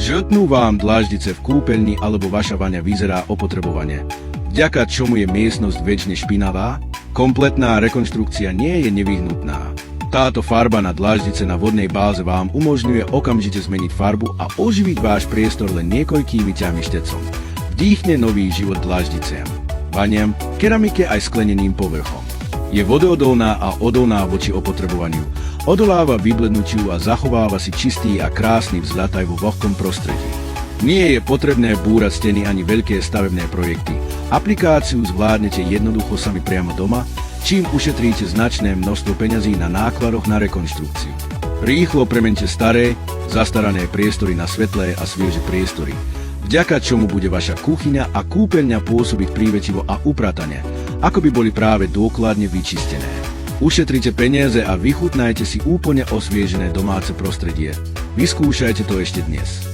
Žltnú vám dláždice v kúpeľni alebo vaša vaňa vyzerá opotrebovane, vďaka čomu je miestnosť väčšine špinavá? Kompletná rekonštrukcia nie je nevyhnutná. Táto farba na dláždice na vodnej báze vám umožňuje okamžite zmeniť farbu a oživiť váš priestor len niekoľkými ťahmi štecom. Vdýchne nový život dláždiciam, vaniam, keramike aj skleneným povrchom. Je vodoodolná a odolná voči opotrebovaniu. Odoláva vyblednutiu a zachováva si čistý a krásny vzhľad aj vo vlhkom prostredí. Nie je potrebné búrať steny ani veľké stavebné projekty. Aplikáciu zvládnete jednoducho sami priamo doma, čím ušetríte značné množstvo peňazí na nákladoch na rekonštrukciu. Rýchlo premente staré, zastarané priestory na svetlé a svieže priestory, vďaka čomu bude vaša kuchyňa a kúpeľňa pôsobiť prívetivo a upratane, ako by boli práve dôkladne vyčistené. Ušetrite peniaze a vychutnajte si úplne osviežené domáce prostredie. Vyskúšajte to ešte dnes.